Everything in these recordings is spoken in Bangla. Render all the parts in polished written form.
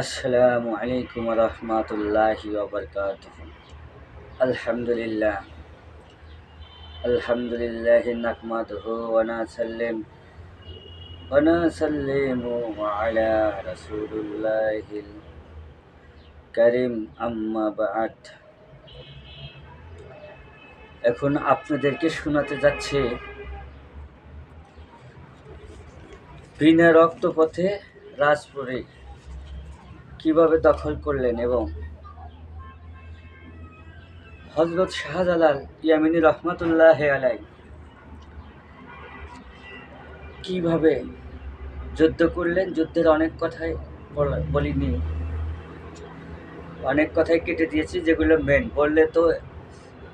আসসালামু আলাইকুম ওয়া রাহমাতুল্লাহি ওয়া বারাকাতুহু। আলহামদুলিল্লাহ, আলহামদুলিল্লাহি নাহমাদুহু ওয়া নুসাল্লিমু আলা রাসূলিল্লাহিল কারীম, আম্মা বা'দ। এখন আপনাদেরকে শোনাতে যাচ্ছি বিনা রক্তপথে রাজপুরী কিভাবে দখল করলেন এবং হযরত শাহজালাল ইয়ামানী রাহমাতুল্লাহি আলাইহি কিভাবে যুদ্ধ করলেন। যুদ্ধের অনেক কথাই বলিনি, অনেক কথাই কেটে দিয়েছি, যেগুলো মেন বললে তো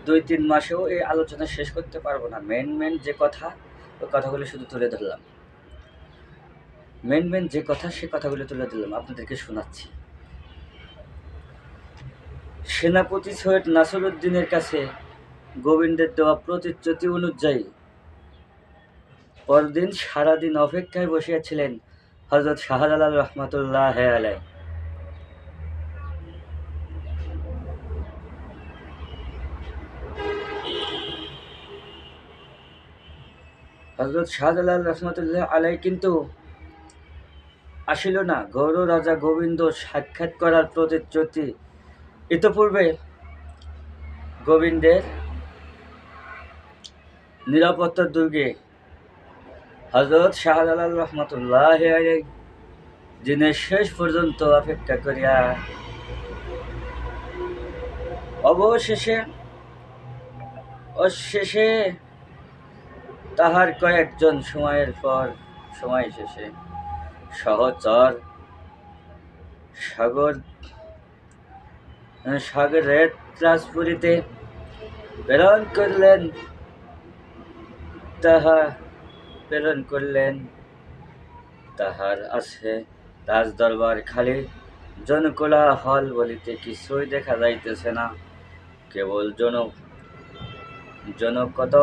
2-3 মাসেও এই আলোচনা শেষ করতে পারবো না। মেন যে কথা, ওই কথাগুলো শুধু তুলে ধরলাম। মেন যে কথা, সে কথাগুলো তুলে ধরলাম, আপনাদেরকে শোনাচ্ছি। সেনাপতি সৈয়দ নাসিরউদ্দিনের কাছে গোবিন্দের দেওয়া প্রতিশ্রুতি অনুযায়ী পরদিন সারাদিন অপেক্ষায় বসিয়াছিলেন হযরত শাহজালাল রহমাতুল্লাহি আলাইহি। হযরত শাহজালাল রহমাতুল্লাহি আলাইহি কিন্তু আসিল না। গৌর রাজা গোবিন্দ সাক্ষাৎ করার প্রতিশ্রুতি ইতপূর্বে গোবিন্দের নিরাপত্তার দুর্গে হযরত শাহজালাল রহমাতুল্লাহি আলাইহি দিনের শেষ পর্যন্ত অপেক্ষা করিয়া অবশেষে তাহার কয়েকজন সময় শেষে সহচর সাগরের রাজপুরীতে প্রেরণ করলেন। তাহার আছে রাজদরবার খালি, জনকোলাহল বলিতে কিছুই দেখা যাইতেছে না। কেবল জনকত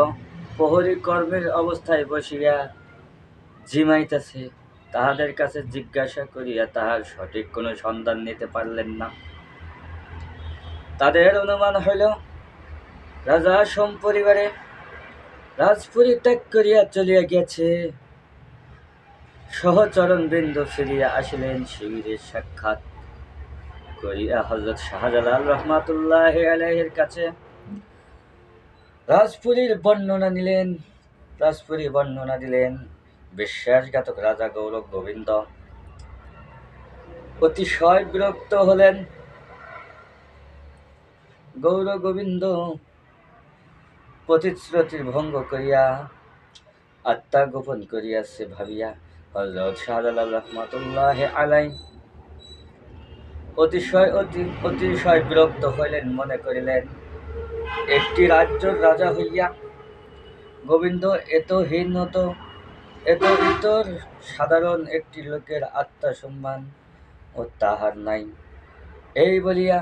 প্রহরী কর্মের অবস্থায় বসিয়া ঝিমাইতেছে। তাহাদের কাছে জিজ্ঞাসা করিয়া তাহার সঠিক কোনো সন্ধান নিতে পারলেন না। তাদের অনুমান হইল রাজা সপরিবারে রাজপুরী ত্যাগ করিয়া চলিয়া গিয়াছে। সহচরণবৃন্দ ফিরিয়া আসিলেন। শিবিরের সাক্ষাৎ করিয়া হযরত শাহজালাল রহমাতুল্লাহি আলাইহির কাছে রাজপুরীর বর্ণনা দিলেন। বিশ্বাসঘাতক রাজা গৌর গোবিন্দ অতিশয় বিরক্ত হলেন। গৌর গোবিন্দ প্রতিশ্রুতির ভঙ্গ করিয়া আত্মগোপন করিয়াছে ভাবিয়া হযরত শাহজালাল রহমাতুল্লাহি আলাইহি অতিশয় বিরক্ত হইলেন। মনে করিলেন, একটি রাজ্যের রাজা হইয়া গোবিন্দ এত ইতর সাধারণ একটি লোকের আত্মসম্মান ও তাহার নাই। এই বলিয়া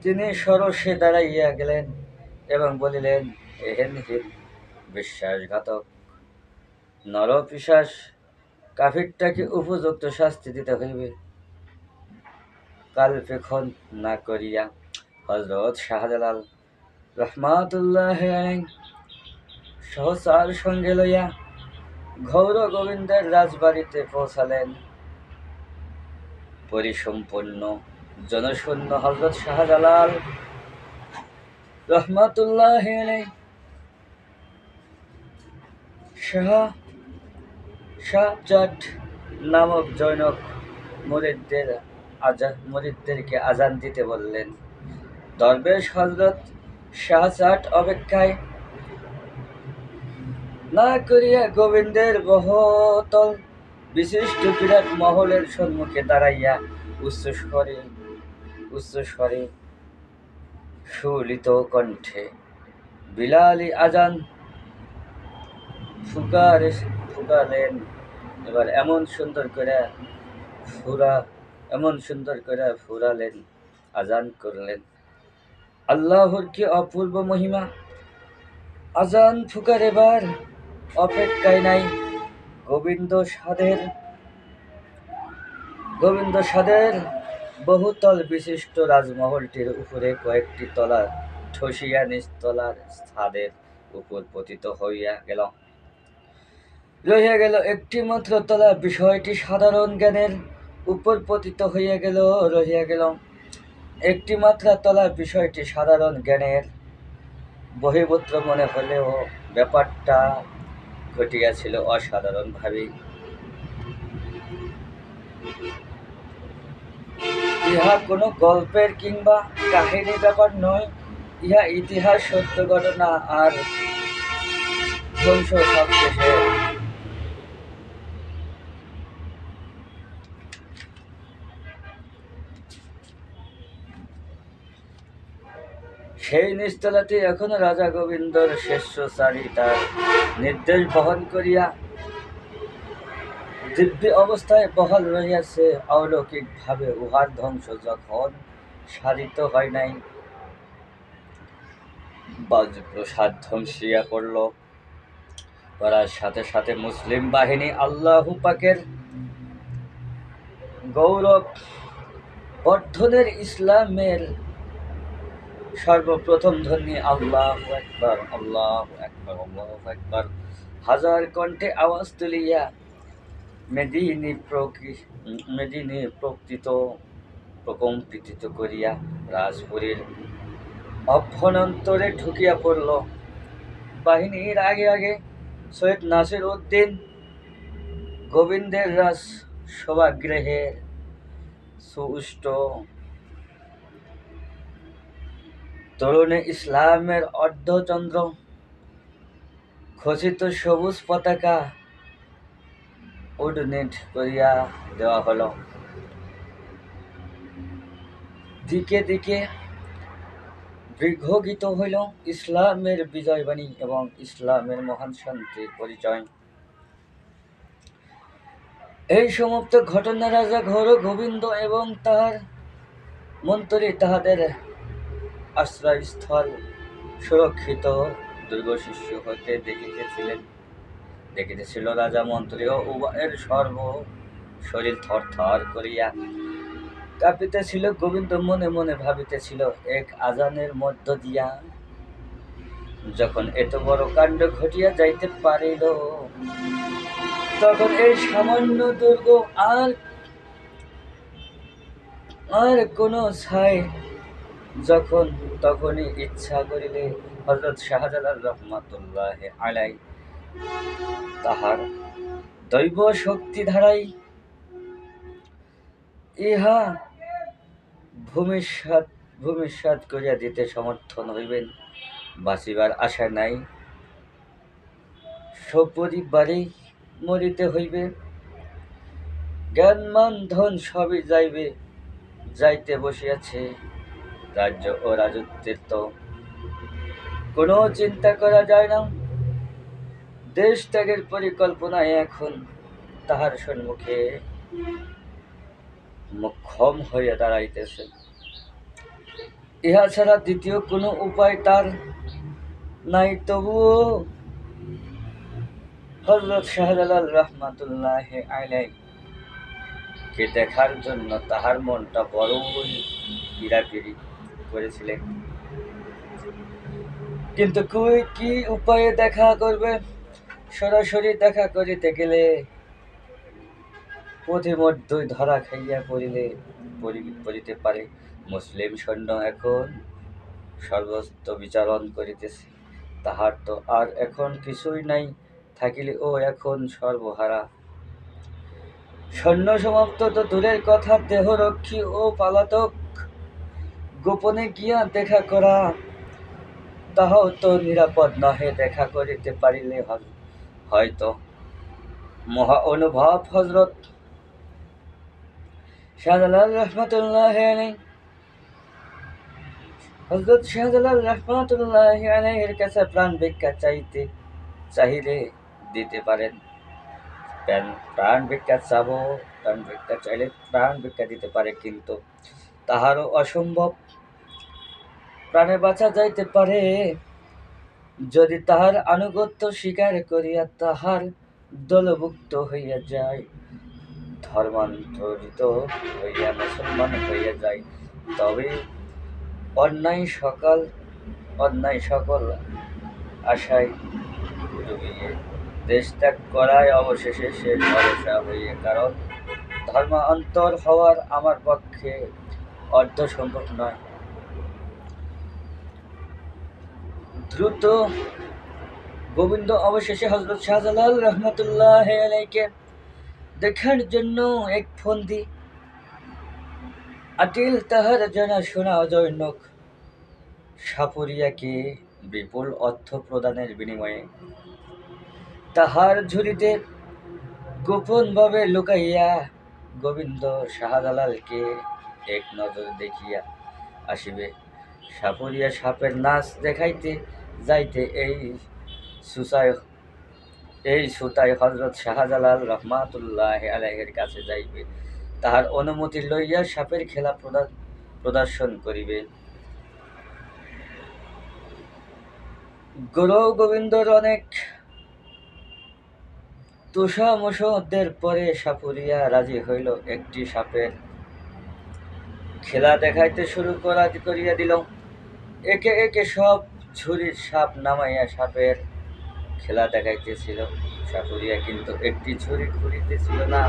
তিনি সরোষে দাঁড়াইয়া গেলেন এবং বলিলেন, এহেন হীন বিশ্বাসঘাতক নরপিশাচ কাফিরটাকে উপযুক্ত শাস্তি দিতে হইবে। কালপেক্ষণ না করিয়া হযরত শাহজালাল রহমাতুল্লাহি আলাইহি সহচর সঙ্গে লইয়া গৌর গোবিন্দের রাজবাড়িতে পৌঁছালেন। পরিসম্পন্ন জনশূন্য হযরত শাহজালাল রহমাতুল্লাহি আলাইহি শাহজাট নামক জনৈক মুরিদদেরকে আজান দিতে বললেন। দরবেশ হযরত শাহজাট অপেক্ষায় না করিয়া গোবিন্দের বহুতল বিশিষ্ট বিরাট মহলের সম্মুখে দাঁড়াইয়া উচ্চস্বরে সুলিত কণ্ঠে বিলালি আজান ফুকালেন। এবার এমন সুন্দর করে ফুরালেন, আজান করলেন। আল্লাহর কি অপূর্ব মহিমা! আজান ফুকার এবার অপেক্ষায় নাই। গোবিন্দ সাদের বহুতল বিশিষ্ট রাজমহলটির উপরে কয়েকটি তলা ধসিয়া নিচতলার ছাদের উপর পতিত রহিয়া গেল। একটি মাত্র তলা, বিষয়টি সাধারণ জ্ঞানের উপর পতিত রহিয়া গেল। একটি মাত্র তলা, বিষয়টি সাধারণ জ্ঞানের বহির্ভূত মনে হলেও ব্যাপারটা ঘটিয়াছিল অসাধারণভাবেই। ইহা কোনো গল্পের কিংবা কাহিনী ব্যাপার নয়, ইহা ইতিহাস, সত্য ঘটনা। আর ধ্বংস সবশেষে সেই নিচতলাটি এখনো রাজা গোবিন্দর শিষ্যচারী তার নির্দেশ বহন করিয়া দিব্য অবস্থায় বহাল রহিয়াছে। অলৌকিকভাবে উহার ধ্বংস যখন সাধিত হয় নাই, বাজপ্রসাদ ধ্বংসিয়া পড়ার সাথে সাথে মুসলিম বাহিনী আল্লাহু পাকের গৌরব বর্ধনের ইসলামের সর্বপ্রথম ধ্বনি আল্লাহু আকবার, আল্লাহু আকবার, আল্লাহু আকবার হাজার কণ্ঠে আওয়াজ তুলিয়া মেদিনী প্রকম্পিত করিয়া রাজপুরীর অভ্যন্তরে ঢুকিয়া পড়ল। বাহিনীর আগে আগে সৈয়দ নাসির উদ্দিন গোবিন্দের রাজ সভাগৃহের সুউষ্ট তরুণে ইসলামের অর্ধচন্দ্র খচিত সবুজ পতাকা উড্ডীন করিয়া দেওয়া হল। দিকে দিকে বৃক্ষগীত হইল ইসলামের বিজয়বাণী এবং ইসলামের মহান শান্তির পরিচয়। এই সমাপ্ত ঘটনা রাজা ঘোর গোবিন্দ এবং তাহার মন্ত্রী তাহাদের আশ্রয়স্থল সুরক্ষিত দুর্গশিষ্য হতে দেখিতেছিল। রাজা মন্ত্রী ও উভয়ের সর্ব শরীর থরথর করিয়া কাঁপিতেছিল। গোবিন্দ মনে মনে ভাবিতেছিল, এক আজানের মধ্য দিয়া যখন এত বড় কাণ্ড ঘটিয়া যাইতে পারিল, তখন এই সামান্য দুর্গ আর কোন ছাই যখন তখনই ইচ্ছা করিলে হযরত শাহজালাল রহমাতুল্লাহি আলাইহি তাহার দৈব শক্তি ধারাই ইহা ভূমিসাৎ করিয়া দিতে সমর্থন হইবেন। বাঁচিবার আশা নাই, সপরিবারেই মরিতে হইবে। জ্ঞান মান ধন সবই যাইতে বসিয়াছে। রাজ্য ও রাজত্বের তো কোনো চিন্তা করা যায় না। দেশ ত্যাগের পরিকল্পনায় এখন তাহার সম্মুখে মোক্ষম হইয়া দাঁড়াইতেছে। ইহা ছাড়া দ্বিতীয় কোনো উপায় তার নাই। তবুও হযরত শাহজালাল রহমাতুল্লাহি আলাইহি কে দেখার জন্য তাহার মনটা বড়ই পীড়াপিড়ি করেছিলেন। কিন্তু কি উপায়ে দেখা করবে? সরাসরি দেখা করিতে গেলে পথিমধ্যেই ধরা খাইয়া পড়িতে পারে। মুসলিম সৈন্য এখন সর্বত্র বিচরণ করিতেছে, তাহার তো আর এখন কিছুই নাই, থাকিলেও এখন সর্বহারা। সৈন্য সমাপ্ত তো দূরের কথা, দেহরক্ষী ও পালাতক গোপনে গিয়া দেখা করা তাহাও তো নিরাপদ নহে। দেখা করিতে পারিলে হয়তো মহা অনুভব হযরত শাহজালাল রহমাতুল্লাহি আলাইহির কাছে প্রাণ ভিক্ষা চাহিলে দিতে পারেন। প্রাণ ভিক্ষা চাইলে প্রাণ ভিক্ষা দিতে পারে, কিন্তু তাহারও অসম্ভব। প্রাণে বাঁচা যাইতে পারে যদি তাহার আনুগত্য স্বীকার করিয়া তাহার দলভুক্ত হইয়া যায়, ধর্মান্তরিত হইয়া মুসলমান হইয়া যায়, তবে অন্যায় সকল অন্যায় সকল আশায় ডুবিয়ে দেশ ত্যাগ করায় অবশেষে সে ভরসা হইয়া, কারণ ধর্মান্তর হওয়ার আমার পক্ষে অর্ধ সম্ভব নয়। দ্রুত গোবিন্দ অবশেষে হযরত শাহজালাল রহমতুল্লাহ আলাইকে দেখার জন্য এক ফন্দি আটিল তাহার জানা শোনা জনক সাপুরিয়াকে বিপুল অর্থ প্রদানের বিনিময়ে তাহার ঝুলিতে গোপনভাবে লুকাইয়া গোবিন্দ শাহজালালকে এক নজর দেখিয়া আসিবে। সাপুরিয়া সাপের নাচ দেখাইতে যাইতে এই সুতায় হযরত শাহজালাল রহমাতুল্লাহ আলাইহির কাছে যাইবে, তাহার অনুমতি লইয়া সাপের খেলা প্রদর্শন করিবে। গুরু গোবিন্দর অনেক তুষামুষদের পরে সাপুরিয়া রাজি হইল, একটি সাপের খেলা দেখাইতে শুরু করিয়া দিল। একে একে সব ঝুড়ির সাপ নামাইয়া সাপের খেলা দেখাইতেছিল। সাপুরিয়া কিন্তু একটি ঝুড়ি খুলিতেছিল না।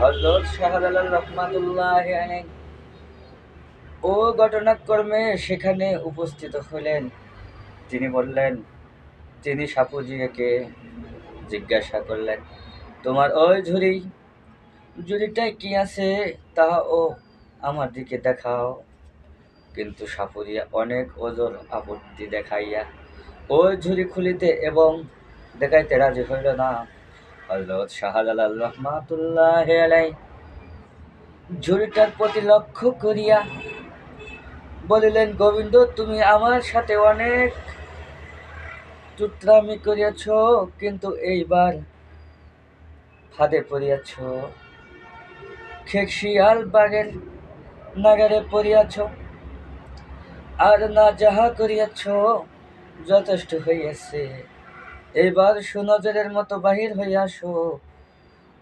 হযরত শাহজালাল রহমাতুল্লাহ আলাইহি ও ঘটনাক্রমে সেখানে উপস্থিত হইলেন। তিনি সাপুরিয়াকে জিজ্ঞাসা করলেন, তোমার ওই ঝুড়িটায় কি আছে তাহাও আমার দিকে দেখাও। কিন্তু সাপুরিয়া অনেক ওজর আপত্তি দেখাইয়া ওই ঝুড়ি খুলিতে এবং দেখাইতে রাজি হইল না। হযরত শাহজালাল রহমাতুল্লাহ আলাইহি ঝুড়িটার প্রতি লক্ষ্য করিয়া বলিলেন, গোবিন্দ, তুমি আমার সাথে অনেক টুকরামি করিয়াছ, কিন্তু এইবার ফাঁদে পড়িয়াছ, খেকশিয়াল বাঘের নাগারে পড়িয়াছ, আর না যাহা করিয়াছ যথেষ্ট হইয়াছে। এইবার সুনজরের মতো বাহির হইয়া আসো,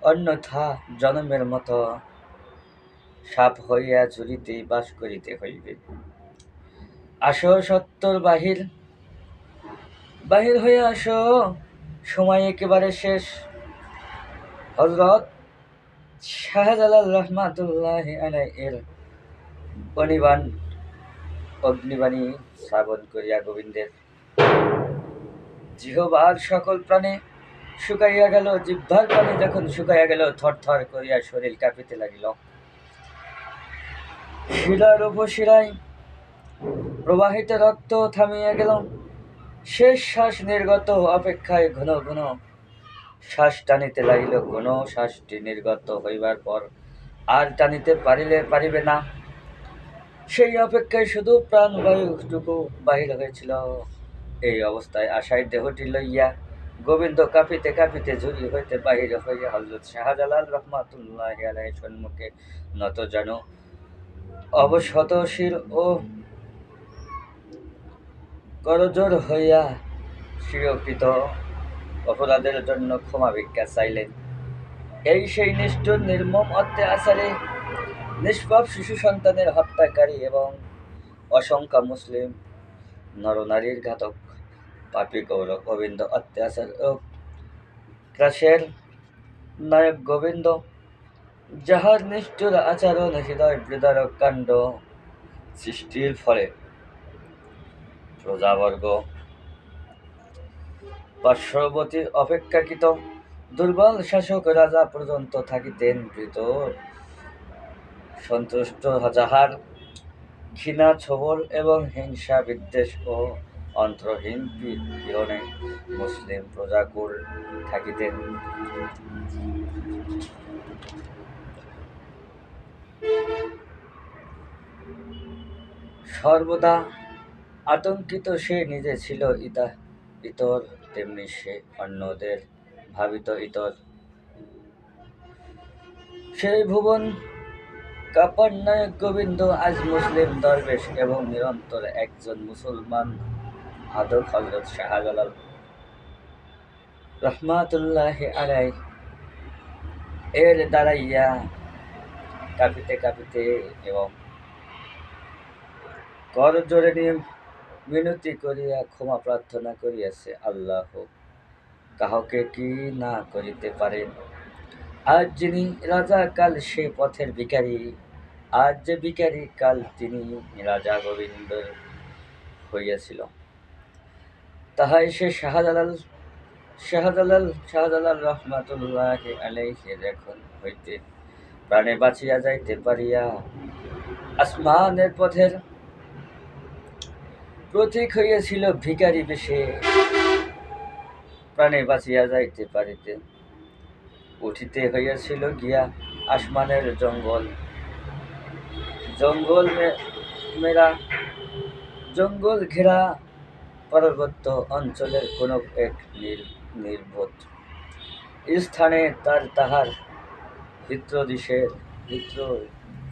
অন্যথা জনমের মতো সাপ হইয়া ঝুলিতেই বাস করিতে হইবে। আসো সত্তর, বাহির হইয়া আসো, সময় একেবারে শেষ। হযরত শাহজালাল রহমাতুল্লাহ আলাইহির অগ্নিবাণী শ্রাবণ করিয়া গোবিন্দের জিহ্বার সকল প্রাণে শুকাইয়া গেল। জিহ্বার পানি যখন শুকাইয়া গেল, থরথর করিয়া শরীর কাঁপিতে লাগিল। শিরার উপশিরায় প্রবাহিত রক্ত থামিয়া গেল। শেষ শ্বাস নির্গত অপেক্ষায় ঘন ঘন শ্বাস টানিতে লাগিল। কোন শ্বাসটি নির্গত হইবার পর আর টানিতে পারিবে না, সেই অপেক্ষায় শুধু প্রাণবায়ুটুকু বাহির হয়েছিল। এই অবস্থায় আশায় দেহটি লইয়া গোবিন্দ কাঁপিতে কাঁপিতে ঝুড়ি হইতে বাহির হইয়া হযরত শাহজালাল রহমাতুল্লাহ আলাইহির সম্মুখে নত যেন অবশত শির ও করজোড় হইয়া স্বীয়কৃত অপরাধের জন্য ক্ষমা ভিক্ষা চাইলেন। এই সেই নিষ্ঠুর নির্মম অত্যাচারে নিষ্পাপ শিশু সন্তানের হত্যাকারী এবং অসংখ্য মুসলিম নরনারীর ঘাতক পাপী গোবিন্দ অত্যাচার ও ত্রাসের নায়ক গোবিন্দ, যাহার নিষ্ঠুর আচরণ হৃদয় বিদারক কাণ্ড সৃষ্টির ফলে প্রজাবর্গ পার্শ্ববর্তী অপেক্ষাকৃত দুর্বল শাসক রাজা পর্যন্ত থাকিতেন ভীত সন্তুষ্ট, যাহার ঘৃণা ছোবল এবং হিংসা বিদ্বেষ ও অন্তরহীন পীড়নে মুসলিম প্রজাকুল থাকিতেন। সর্বদা আতঙ্কিত সে নিজে ছিল ইতর, তেমনি সে অন্যদের ভাবিত ইতর। সেই ভুবন কাপার নায়ক গোবিন্দ আজ মুসলিম দরবেশ এবং নিরন্তর একজন মুসলমান সাধক হযরত শাহজালাল রহমাতুল্লাহি আলাই এর দাঁড়াইয়া কাঁপিতে কাঁপিতে এবং করজোড়ে নিয়ে মিনতি করিয়া ক্ষমা প্রার্থনা করিয়াছে, আল্লাহ কাহকে কি না করিতে পারেন। আজ যিনি রাজা, কাল সে পথের ভিখারি। আজ যে ভিখারি, কাল তিনি রাজা গোবিন্দ হইয়াছিল। তাহাই সে শাহজালাল শাহজালাল রহমাতুল্লাহি আলাইহির এখন হইতে প্রাণে বাঁচিয়া যাইতে পারিয়া আসমানের পথের প্রতীক হইয়াছিল ভিখারি বেশে প্রাণে বাঁচিয়া যাইতে পারিতে উঠিতে হইয়াছিল গিয়া আসমানের জঙ্গল মেরা জঙ্গল ঘেরা পার্বত্য অঞ্চলের কোন এক নির্বোধ স্থানে তাহার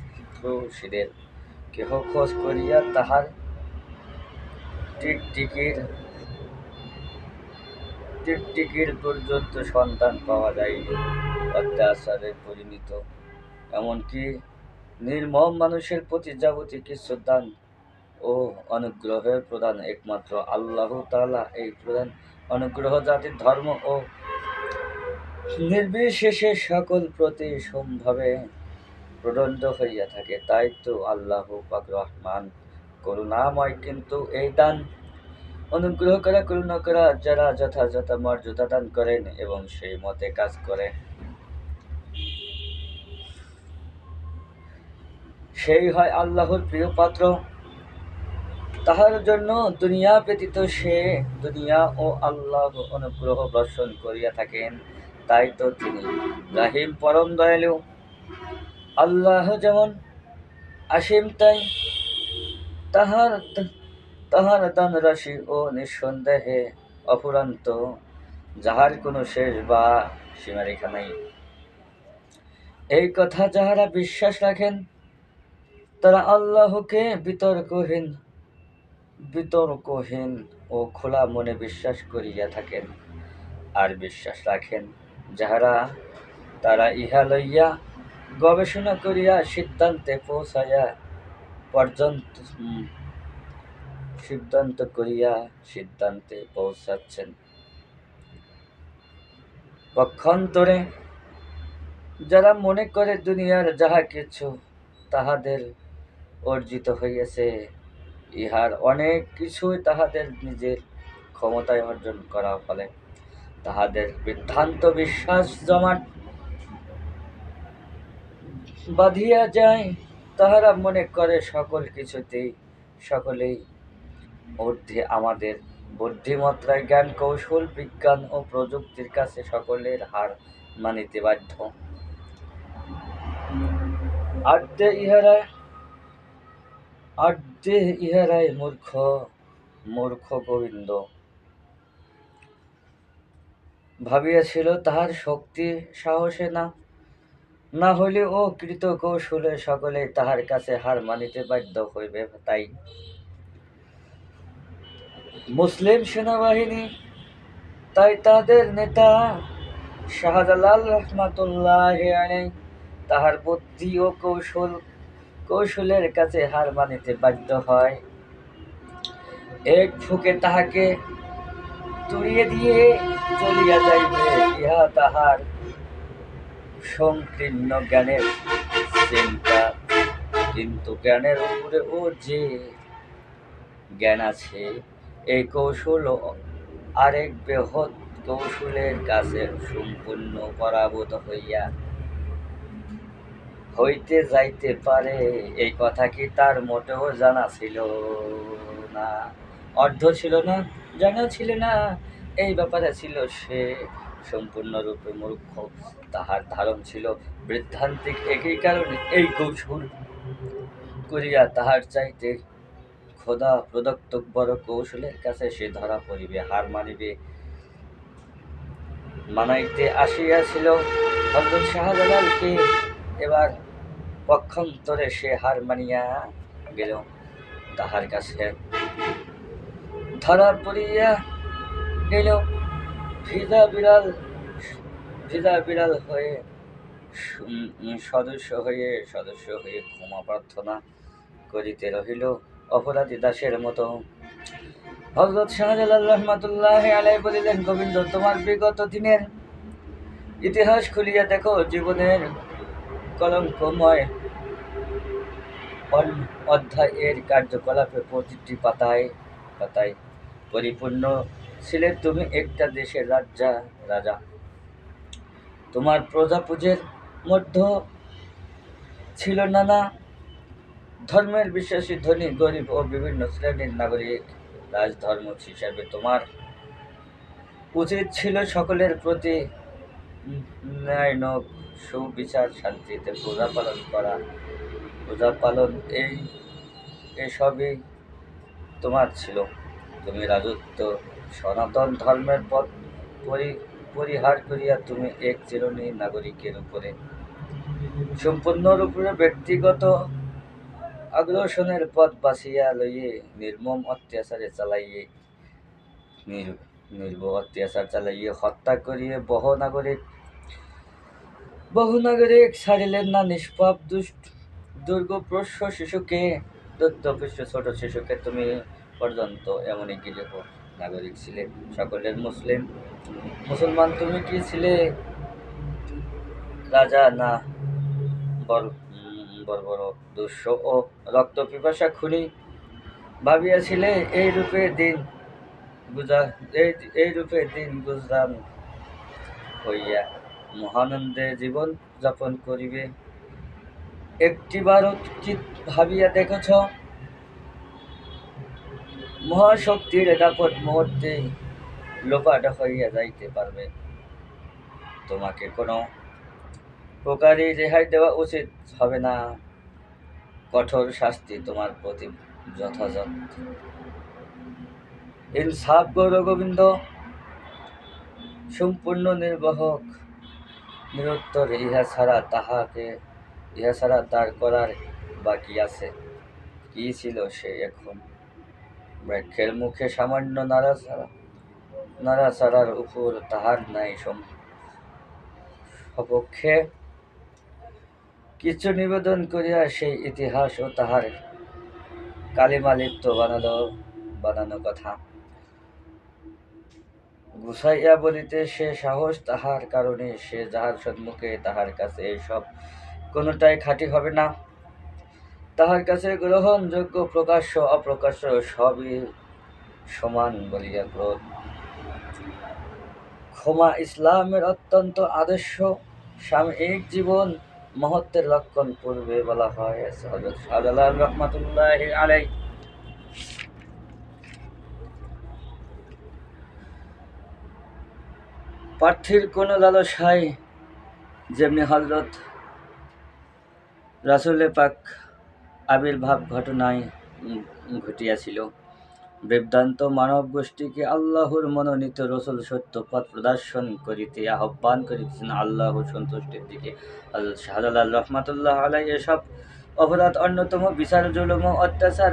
হিতৈষীদের কেহ খোঁজ করিয়া তাহার টিকটিকির পর্যন্ত সন্তান পাওয়া যায়নি। অত্যাচারে পরিণত, এমনকি নির্মম মানুষের প্রতি যাবতীয় কিছু দান ও অনুগ্রহের প্রদান একমাত্র আল্লাহ তাআলা। এই প্রধান অনুগ্রহ জাতির ধর্ম ও নির্বিশেষে সকল প্রতি সমভাবে প্রদত্ত হইয়া থাকে। তাই তো আল্লাহ পাক রহমান, করুণাময়। কিন্তু এই দান, অনুগ্রহ করা, করুণা করা যারা যথাযথ মর্যাদা দান করেন এবং সেই মতে কাজ করে, সেই হয় আল্লাহর প্রিয় পাত্র। তাহার জন্য দুনিয়া ব্যতীত সে দুনিয়া ও আল্লাহ অনুগ্রহ বর্ষণ করিয়া থাকেন। তাই তো তিনি রাহিম, পরম দয়ালু। আল্লাহ যেমন অসীম, তাই তাহার দান রাশি ও নিঃসন্দেহে অফুরন্ত, যাহার কোনো শেষ বা সীমারেখা নাই। এই কথা যাহারা বিশ্বাস রাখেন, তারা আল্লাহকে বিতর্কহীন ও খোলা মনে বিশ্বাস করিয়া থাকেন। আর বিশ্বাস রাখেন যাহারা, তারা ইহা লইয়া গবেষণা করিয়া সিদ্ধান্তে পৌঁছাচ্ছেন। পক্ষান্তরে যারা মনে করে দুনিয়ার যাহা কিছু তাহাদের অর্জিত হইয়াছে, ইহার অনেক কিছুই তাহাদের নিজের ক্ষমতায় অর্জন করা ফলে তাহাদের বিভ্রান্ত বিশ্বাস জমাট বাঁধিয়া যায়। তাহারা মনে করে সকলেই ঊর্ধ্বে, আমাদের বুদ্ধিমত্তায়, জ্ঞান কৌশল, বিজ্ঞান ও প্রযুক্তির কাছে সকলের হার মানিতে বাধ্য। আদ্যে ইহারাই মূর্খ গোবিন্দ ভাবিয়াছিল তাহার শক্তি সাহসে না হইলে ও কৃত কৌশলে সকলেই তাহার কাছে হার মানিতে বাধ্য হইবে। তাই মুসলিম সেনাবাহিনী, তাই তাদের নেতা শাহজালাল রহমাতুল্লাহি আলাইহি তাহার বুদ্ধি ও কৌশলের কাছে হার মানিতে বাধ্য হয়। এক ফুঁকে তাহাকে তুড়িয়ে দিয়ে চলিয়া যাইবে, ইহা তাহার সংকীর্ণ জ্ঞানের চিন্তা। কিন্তু জ্ঞানের উপরে ও যে জ্ঞান আছে, এই কৌশল আরেক বৃহৎ কৌশলের কাছে সম্পূর্ণ পরাভূত হইতে যাইতে পারে, এই কথা কি তার মোটেও জানা ছিল না, জানা ছিল না। এই ব্যাপারে ছিল সে সম্পূর্ণরূপে মূর্খ। তাহার ধারণ ছিল বৃদ্ধান্তিক। একই কারণে এই কৌশল করিয়া তাহার চাইতে খোদা প্রদত্ত বড় কৌশলের কাছে সে ধরা পড়িবে, হার মানাইতে আসিয়াছিল হযরত শাহজালালকে। এবার পক্ষান্তরে সে হার মানিয়া গেল, তাহার কাছে ধরা পড়িয়া গেল। ভিজা বিড়াল ভিজা বিড়াল হয়ে সদস্য হয়ে ক্ষমা প্রার্থনা করিতে রহিল অপরাধী দাসের মতো। হযরত শাহজালাল রহমাতুল্লাহি আলাইহি বলিলেন, গোবিন্দ, তোমার বিগত দিনের ইতিহাস খুলিয়া দেখো। জীবনের কলঙ্কময় অধ্যায়ের কার্যকলাপে প্রতিটি পাতায় পাতায় পরিপূর্ণ ছিলে তুমি একটা দেশের রাজা। তোমার প্রজাপুজের মধ্যে ছিল নানা ধর্মের বিশ্বাসী, ধনী গরিব ও বিভিন্ন শ্রেণীর নাগরিক। রাজধর্ম হিসাবে তোমার উচিত ছিল সকলের প্রতি ন্যায়, সুবিচার, শান্তিতে পূজা পালন করা। পূজা পালন এসবই তোমার ছিল। তুমি রাজত্ব সনাতন ধর্মের পথ পরিহার করিয়া তুমি এক চিরণী নাগরিকের উপরে সম্পূর্ণরূপে ব্যক্তিগত আগ্রাসনের পথ বাছিয়া লইয়ে নির্মম অত্যাচার চালাইয়ে হত্যা করিয়ে বহু নাগরিক ছাড়িলেন না। নিষ্পাপ দুর্গপ্রস্য শিশুকে, দত্তপুষ্ট ছোট শিশুকে তুমি পর্যন্ত এমনই গৃহ নাগরিক ছিলে সকলের মুসলমান। তুমি কি ছিলে রাজা, না বর্বর দুঃস্ব ও রক্ত পিপাসা খুনি ভাবিয়াছিলে এই রূপে দিন গুজরান হইয়া মহানন্দে জীবন যাপন করিবে? একটিবারও কি ভাবিয়া দেখেছ মহাশক্তির দাপট মুহূর্তে লোপাট হইয়া যাইতে পারবে? তোমাকে কোনো প্রকারই রেহাই দেওয়া উচিত হবে না। কঠোর শাস্তি তোমার প্রতি যথাযথ। ইনসাফ গৌর গোবিন্দ। সম্পূর্ণ নির্বাহক নিরুত্তর। ইহা ছাড়া তার করার বাকি আছে কি ছিল সে এখন? ব্যাখ্যের মুখে সামান্য নাড়াচাড়ার উপর তাহার নাই সপক্ষে কিছু নিবেদন করিয়া সেই ইতিহাস ও তাহার কালিমালিপ্ত বানানো কথা গুছাইয়া বলিতে সে সাহস তাহার কারণে সে যাহার সম্মুখে তাহার কাছে এইসব কোনোটাই খাঁটি হবে না। তাহার কাছে গ্রহণযোগ্য প্রকাশ্য অপ্রকাশ্য সবই সমান বলিয়া ক্রোধ। ক্ষমা ইসলামের অত্যন্ত আদর্শ, সাময়িক জীবন মহত্বের লক্ষণ পূর্বে বলা হয়। হযরত শাহজালাল রহমাতুল্লাহি আলাইহি প্রার্থীর কোন লালসায় যেমনি হযরত রাসূলে পাক আবির্ভাব ঘটনায় ঘটিয়াছিল। বিভ্রান্ত মানব গোষ্ঠীকে আল্লাহর মনোনীত রসূল সত্য পথ প্রদর্শন করিতে আহ্বান করিতেছেন আল্লাহর সন্তুষ্টির দিকে। হযরত শাহজালাল রহমাতুল্লাহ আলাইহি এসব অপরাধ অন্যতম বিচার, জুলুম ও অত্যাচার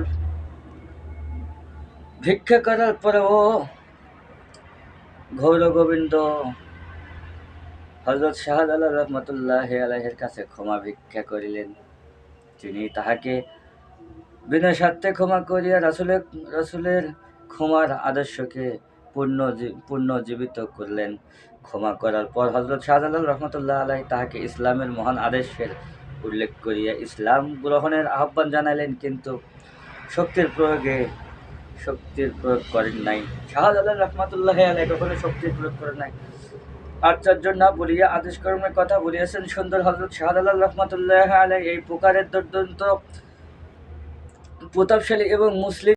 ভিক্ষা করার পরেও গৌর গোবিন্দ হযরত শাহজালাল রহমাতুল্লাহি আলাইহির কাছে ক্ষমা ভিক্ষা করিলেন। তিনি তাহাকে বিনা স্বার্থে ক্ষমা করিয়া রাসূলের ক্ষমার আদর্শকে পুনর্জীবিত করলেন। ক্ষমা করার পর হযরত শাহজালাল রহমাতুল্লাহ আলাইহি তাহাকে ইসলামের মহান আদর্শের উল্লেখ করিয়া ইসলাম গ্রহণের আহ্বান জানাইলেন, কিন্তু শক্তির প্রয়োগ করেন নাই। শাহজালাল রহমাতুল্লাহি আলাইহি কখনো শক্তির প্রয়োগ করেন নাই। আশ্চর্য না বলিয়া আদেশ কর্মের কথা বলিয়াছেন সুন্দর হযরত শাহজালাল রহমাতুল্লাহি আলাইহি এই প্রকারের দুর্দান্ত প্রতাপশালী এবং মুসলিম